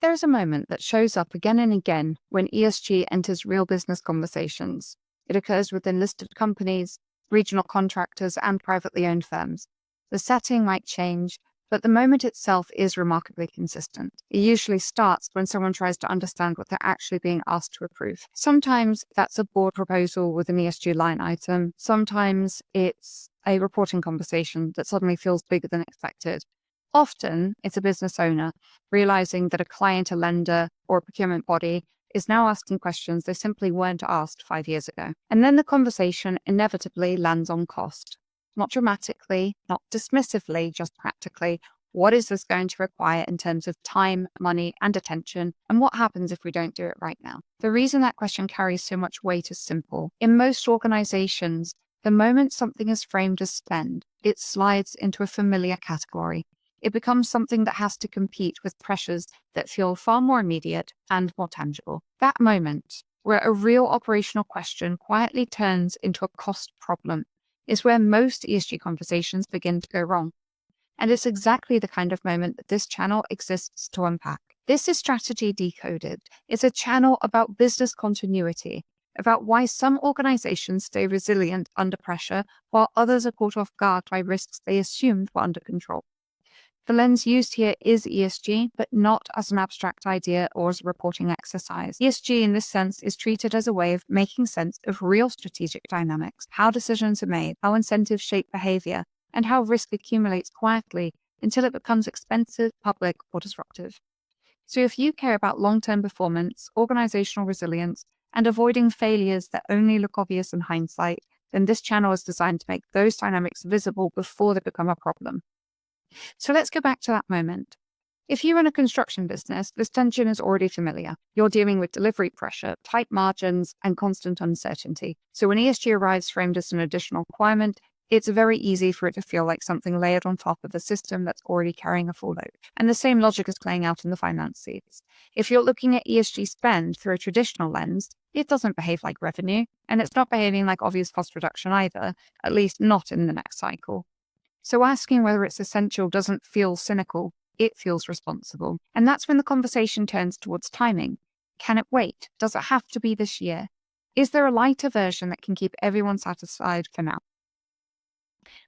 There is a moment that shows up again and again when ESG enters real business conversations. It occurs within listed companies, regional contractors, and privately owned firms. The setting might change, but the moment itself is remarkably consistent. It usually starts when someone tries to understand what they're actually being asked to approve. Sometimes that's a board proposal with an ESG line item. Sometimes it's a reporting conversation that suddenly feels bigger than expected. Often, it's a business owner realizing that a client, a lender, or a procurement body is now asking questions they simply weren't asked 5 years ago. And then the conversation inevitably lands on cost. Not dramatically, not dismissively, just practically. What is this going to require in terms of time, money, and attention? And what happens if we don't do it right now? The reason that question carries so much weight is simple. In most organizations, the moment something is framed as spend, it slides into a familiar category. It becomes something that has to compete with pressures that feel far more immediate and more tangible. That moment, where a real operational question quietly turns into a cost problem, is where most ESG conversations begin to go wrong. And it's exactly the kind of moment that this channel exists to unpack. This is Strategy Decoded. It's a channel about business continuity, about why some organizations stay resilient under pressure while others are caught off guard by risks they assumed were under control. The lens used here is ESG, but not as an abstract idea or as a reporting exercise. ESG in this sense is treated as a way of making sense of real strategic dynamics, how decisions are made, how incentives shape behavior, and how risk accumulates quietly until it becomes expensive, public, or disruptive. So if you care about long-term performance, organizational resilience, and avoiding failures that only look obvious in hindsight, then this channel is designed to make those dynamics visible before they become a problem. So let's go back to that moment. If you run a construction business, this tension is already familiar. You're dealing with delivery pressure, tight margins, and constant uncertainty. So when ESG arrives framed as an additional requirement, it's very easy for it to feel like something layered on top of a system that's already carrying a full load. And the same logic is playing out in the finances. If you're looking at ESG spend through a traditional lens, it doesn't behave like revenue, and it's not behaving like obvious cost reduction either, at least not in the next cycle. So asking whether it's essential doesn't feel cynical, it feels responsible. And that's when the conversation turns towards timing. Can it wait? Does it have to be this year? Is there a lighter version that can keep everyone satisfied for now?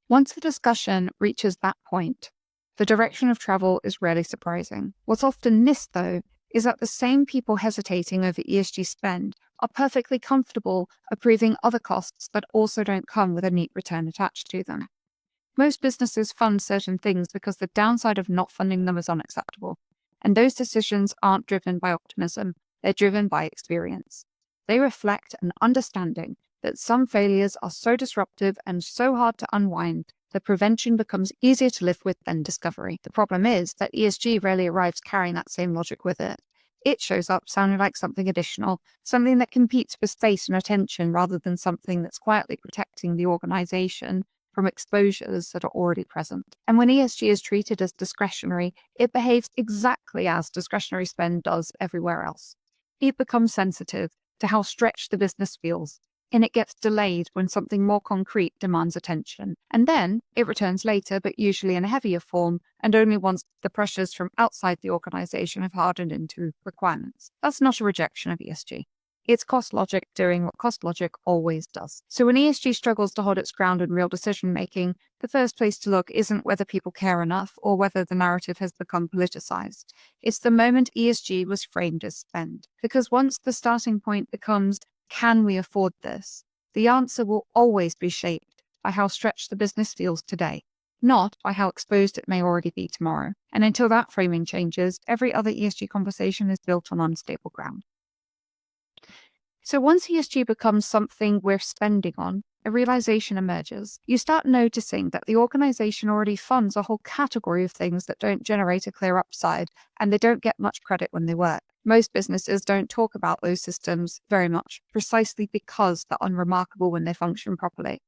Once the discussion reaches that point, the direction of travel is rarely surprising. What's often missed, though, is that the same people hesitating over ESG spend are perfectly comfortable approving other costs that also don't come with a neat return attached to them. Most businesses fund certain things because the downside of not funding them is unacceptable. And those decisions aren't driven by optimism, they're driven by experience. They reflect an understanding that some failures are so disruptive and so hard to unwind that prevention becomes easier to live with than discovery. The problem is that ESG rarely arrives carrying that same logic with it. It shows up sounding like something additional, something that competes for space and attention rather than something that's quietly protecting the organization from exposures that are already present. And when ESG is treated as discretionary, it behaves exactly as discretionary spend does everywhere else. It becomes sensitive to how stretched the business feels, and it gets delayed when something more concrete demands attention. And then it returns later, but usually in a heavier form, and only once the pressures from outside the organization have hardened into requirements. That's not a rejection of ESG. It's cost logic doing what cost logic always does. So when ESG struggles to hold its ground in real decision-making, the first place to look isn't whether people care enough or whether the narrative has become politicized. It's the moment ESG was framed as spend. Because once the starting point becomes, can we afford this? The answer will always be shaped by how stretched the business feels today, not by how exposed it may already be tomorrow. And until that framing changes, every other ESG conversation is built on unstable ground. So once ESG becomes something we're spending on, a realization emerges. You start noticing that the organization already funds a whole category of things that don't generate a clear upside, and they don't get much credit when they work. Most businesses don't talk about those systems very much, precisely because they're unremarkable when they function properly.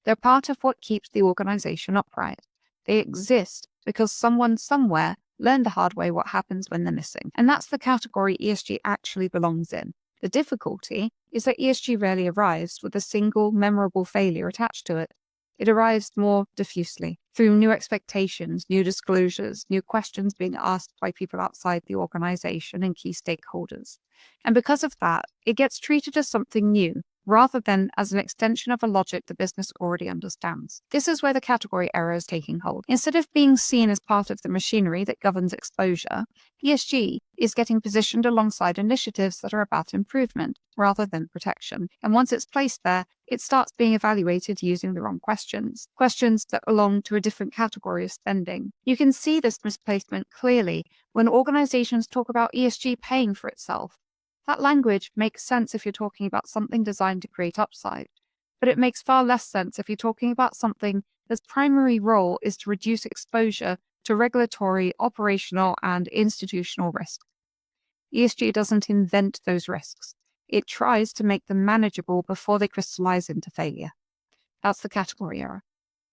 They're part of what keeps the organization upright. They exist because someone somewhere learned the hard way what happens when they're missing. And that's the category ESG actually belongs in. The difficulty is that ESG rarely arrives with a single memorable failure attached to it. It arrives more diffusely through new expectations, new disclosures, new questions being asked by people outside the organization and key stakeholders. And because of that, it gets treated as something new rather than as an extension of a logic the business already understands. This is where the category error is taking hold. Instead of being seen as part of the machinery that governs exposure, ESG is getting positioned alongside initiatives that are about improvement rather than protection. And once it's placed there, it starts being evaluated using the wrong questions that belong to a different category of spending. You can see this misplacement clearly when organizations talk about ESG paying for itself. That language makes sense if you're talking about something designed to create upside, but it makes far less sense if you're talking about something that's primary role is to reduce exposure to regulatory, operational, and institutional risk. ESG doesn't invent those risks. It tries to make them manageable before they crystallize into failure. That's the category error.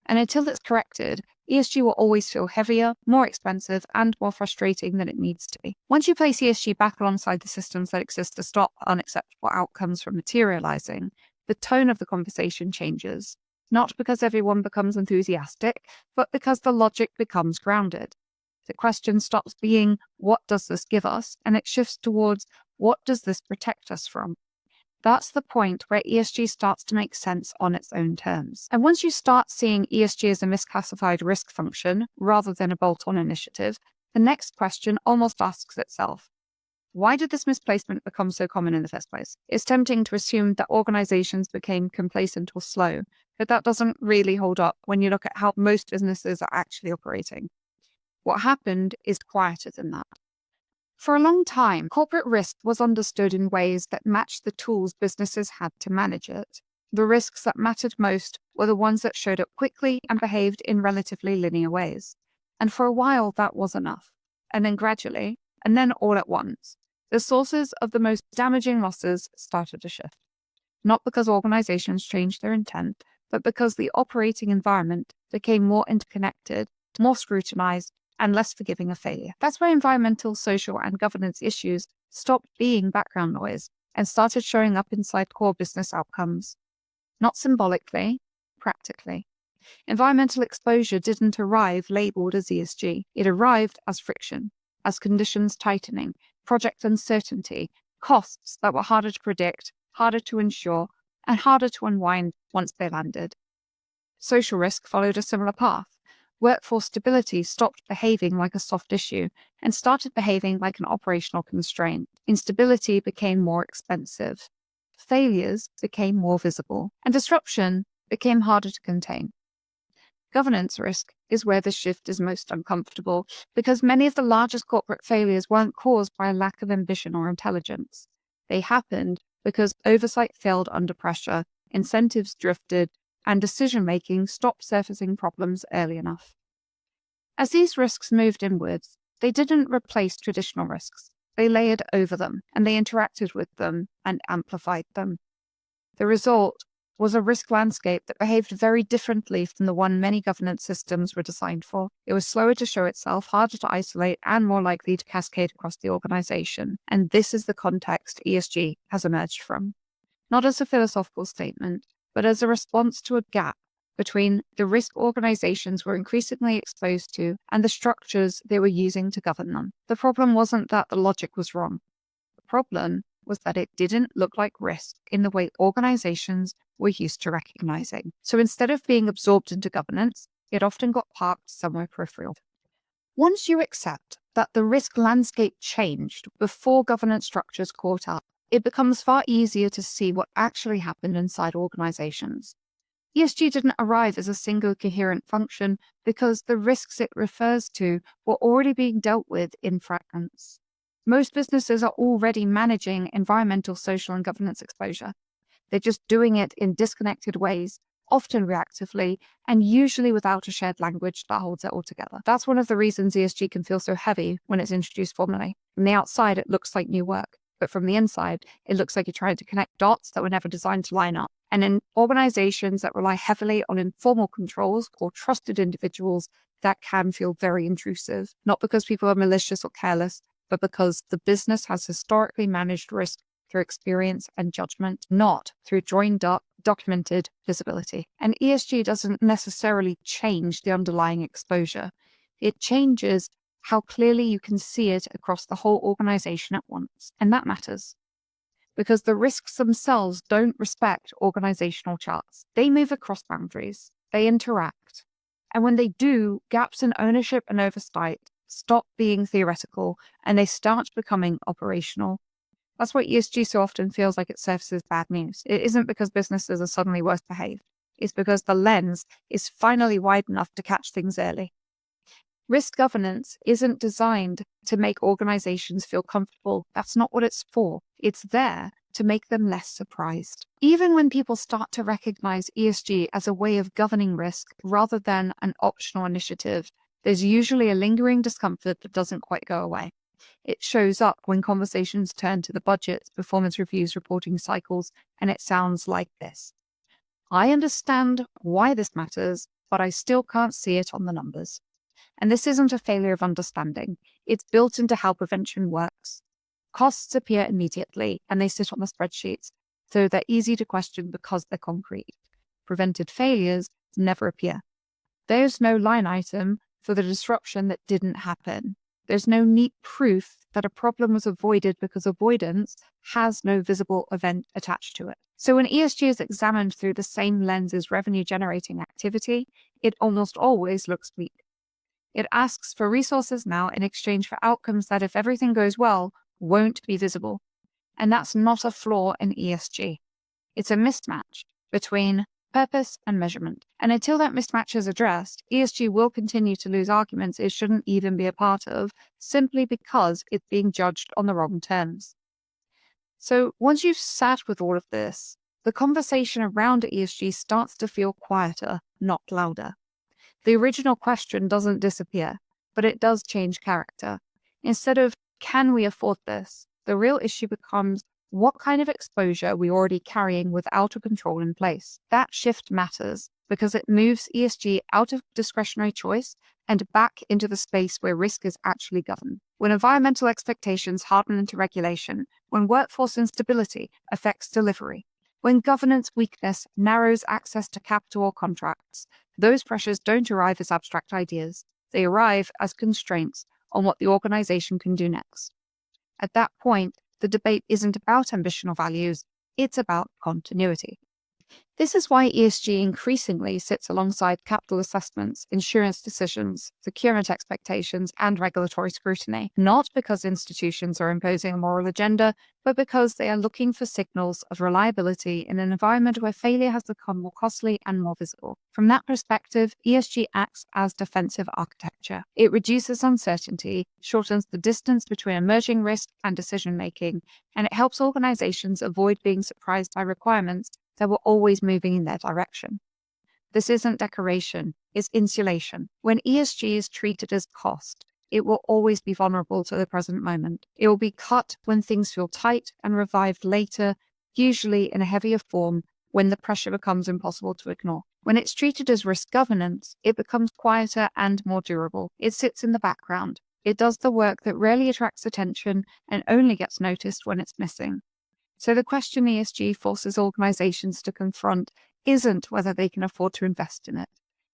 And until it's corrected, ESG will always feel heavier, more expensive, and more frustrating than it needs to be. Once you place ESG back alongside the systems that exist to stop unacceptable outcomes from materializing, the tone of the conversation changes, not because everyone becomes enthusiastic, but because the logic becomes grounded. The question stops being, what does this give us? And it shifts towards, what does this protect us from? That's the point where ESG starts to make sense on its own terms. And once you start seeing ESG as a misclassified risk function rather than a bolt-on initiative, the next question almost asks itself, why did this misplacement become so common in the first place? It's tempting to assume that organizations became complacent or slow, but that doesn't really hold up when you look at how most businesses are actually operating. What happened is quieter than that. For a long time, corporate risk was understood in ways that matched the tools businesses had to manage it. The risks that mattered most were the ones that showed up quickly and behaved in relatively linear ways. And for a while, that was enough. And then gradually, and then all at once, the sources of the most damaging losses started to shift. Not because organizations changed their intent, but because the operating environment became more interconnected, more scrutinized, and less forgiving of failure. That's where environmental, social, and governance issues stopped being background noise and started showing up inside core business outcomes. Not symbolically, practically. Environmental exposure didn't arrive labeled as ESG. It arrived as friction, as conditions tightening, project uncertainty, costs that were harder to predict, harder to ensure, and harder to unwind once they landed. Social risk followed a similar path. Workforce stability stopped behaving like a soft issue and started behaving like an operational constraint. Instability became more expensive. Failures became more visible, and disruption became harder to contain. Governance risk is where the shift is most uncomfortable because many of the largest corporate failures weren't caused by a lack of ambition or intelligence. They happened because oversight failed under pressure, incentives drifted, and decision-making stopped surfacing problems early enough. As these risks moved inwards, they didn't replace traditional risks. They layered over them, and they interacted with them and amplified them. The result was a risk landscape that behaved very differently from the one many governance systems were designed for. It was slower to show itself, harder to isolate, and more likely to cascade across the organization. And this is the context ESG has emerged from. Not as a philosophical statement, but as a response to a gap between the risk organizations were increasingly exposed to and the structures they were using to govern them. The problem wasn't that the logic was wrong. The problem was that it didn't look like risk in the way organizations were used to recognizing. So instead of being absorbed into governance, it often got parked somewhere peripheral. Once you accept that the risk landscape changed before governance structures caught up, it becomes far easier to see what actually happened inside organizations. ESG didn't arrive as a single coherent function because the risks it refers to were already being dealt with in fragments. Most businesses are already managing environmental, social, and governance exposure. They're just doing it in disconnected ways, often reactively, and usually without a shared language that holds it all together. That's one of the reasons ESG can feel so heavy when it's introduced formally. From the outside, it looks like new work. But from the inside, it looks like you're trying to connect dots that were never designed to line up. And in organizations that rely heavily on informal controls or trusted individuals, that can feel very intrusive, not because people are malicious or careless, but because the business has historically managed risk through experience and judgment, not through joined up, documented visibility. And ESG doesn't necessarily change the underlying exposure. It changes how clearly you can see it across the whole organization at once. And that matters because the risks themselves don't respect organizational charts. They move across boundaries, they interact. And when they do, gaps in ownership and oversight stop being theoretical and they start becoming operational. That's why ESG so often feels like it surfaces bad news. It isn't because businesses are suddenly worse behaved. It's because the lens is finally wide enough to catch things early. Risk governance isn't designed to make organizations feel comfortable. That's not what it's for. It's there to make them less surprised. Even when people start to recognize ESG as a way of governing risk rather than an optional initiative, there's usually a lingering discomfort that doesn't quite go away. It shows up when conversations turn to the budgets, performance reviews, reporting cycles, and it sounds like this. I understand why this matters, but I still can't see it on the numbers. And this isn't a failure of understanding. It's built into how prevention works. Costs appear immediately, and they sit on the spreadsheets, so they're easy to question because they're concrete. Prevented failures never appear. There's no line item for the disruption that didn't happen. There's no neat proof that a problem was avoided because avoidance has no visible event attached to it. So when ESG is examined through the same lens as revenue-generating activity, it almost always looks weak. It asks for resources now in exchange for outcomes that, if everything goes well, won't be visible. And that's not a flaw in ESG. It's a mismatch between purpose and measurement. And until that mismatch is addressed, ESG will continue to lose arguments it shouldn't even be a part of, simply because it's being judged on the wrong terms. So once you've sat with all of this, the conversation around ESG starts to feel quieter, not louder. The original question doesn't disappear, but it does change character. Instead of, can we afford this? The real issue becomes, what kind of exposure are we already carrying without a control in place? That shift matters because it moves ESG out of discretionary choice and back into the space where risk is actually governed. When environmental expectations harden into regulation, when workforce instability affects delivery, when governance weakness narrows access to capital or contracts, those pressures don't arrive as abstract ideas. They arrive as constraints on what the organization can do next. At that point, the debate isn't about ambition or values, it's about continuity. This is why ESG increasingly sits alongside capital assessments, insurance decisions, procurement expectations, and regulatory scrutiny, not because institutions are imposing a moral agenda, but because they are looking for signals of reliability in an environment where failure has become more costly and more visible. From that perspective, ESG acts as defensive architecture. It reduces uncertainty, shortens the distance between emerging risk and decision-making, and it helps organizations avoid being surprised by requirements that were always moving in their direction. This isn't decoration, it's insulation. When ESG is treated as cost, it will always be vulnerable to the present moment. It will be cut when things feel tight and revived later, usually in a heavier form when the pressure becomes impossible to ignore. When it's treated as risk governance, it becomes quieter and more durable. It sits in the background. It does the work that rarely attracts attention and only gets noticed when it's missing. So the question ESG forces organizations to confront isn't whether they can afford to invest in it.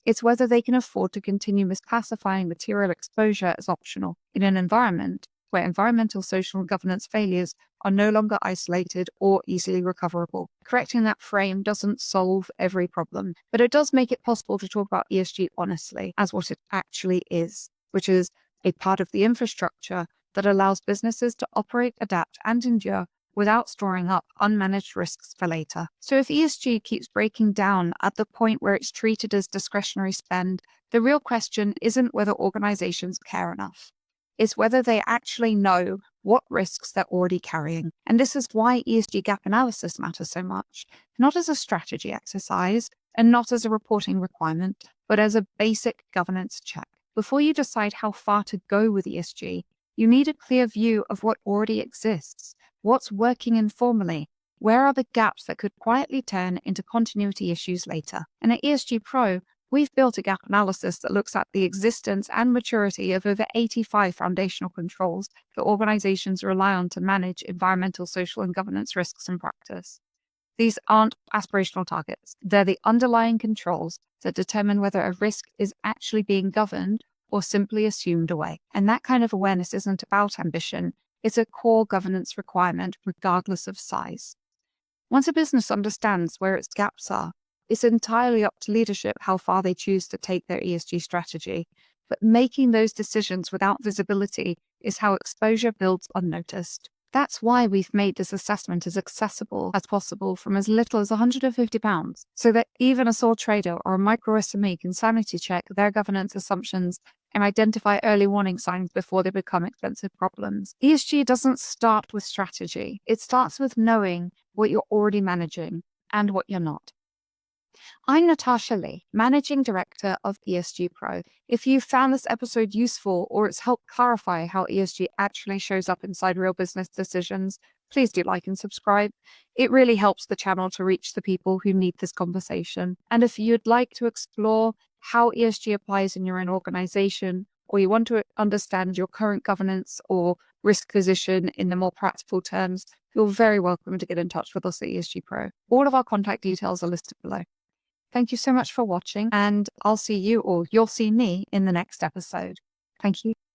It's whether they can afford to continue misclassifying material exposure as optional in an environment where environmental, social, and governance failures are no longer isolated or easily recoverable. Correcting that frame doesn't solve every problem, but it does make it possible to talk about ESG honestly as what it actually is, which is a part of the infrastructure that allows businesses to operate, adapt, and endure without storing up unmanaged risks for later. So if ESG keeps breaking down at the point where it's treated as discretionary spend, the real question isn't whether organizations care enough. It's whether they actually know what risks they're already carrying. And this is why ESG gap analysis matters so much, not as a strategy exercise and not as a reporting requirement, but as a basic governance check. Before you decide how far to go with ESG, you need a clear view of what already exists. What's working informally? Where are the gaps that could quietly turn into continuity issues later? And at ESG Pro, we've built a gap analysis that looks at the existence and maturity of over 85 foundational controls that organizations rely on to manage environmental, social, and governance risks in practice. These aren't aspirational targets. They're the underlying controls that determine whether a risk is actually being governed or simply assumed away. And that kind of awareness isn't about ambition. It's a core governance requirement, regardless of size. Once a business understands where its gaps are, it's entirely up to leadership how far they choose to take their ESG strategy. But making those decisions without visibility is how exposure builds unnoticed. That's why we've made this assessment as accessible as possible from as little as £150, so that even a sole trader or a micro SME can sanity check their governance assumptions and identify early warning signs before they become expensive problems. ESG doesn't start with strategy. It starts with knowing what you're already managing and what you're not. I'm Natashia Lee, Managing Director of ESG Pro. If you found this episode useful or it's helped clarify how ESG actually shows up inside real business decisions, please do like and subscribe. It really helps the channel to reach the people who need this conversation. And if you'd like to explore how ESG applies in your own organization, or you want to understand your current governance or risk position in the more practical terms, you're very welcome to get in touch with us at ESG Pro. All of our contact details are listed below. Thank you so much for watching, and I'll see you, or you'll see me, in the next episode. Thank you.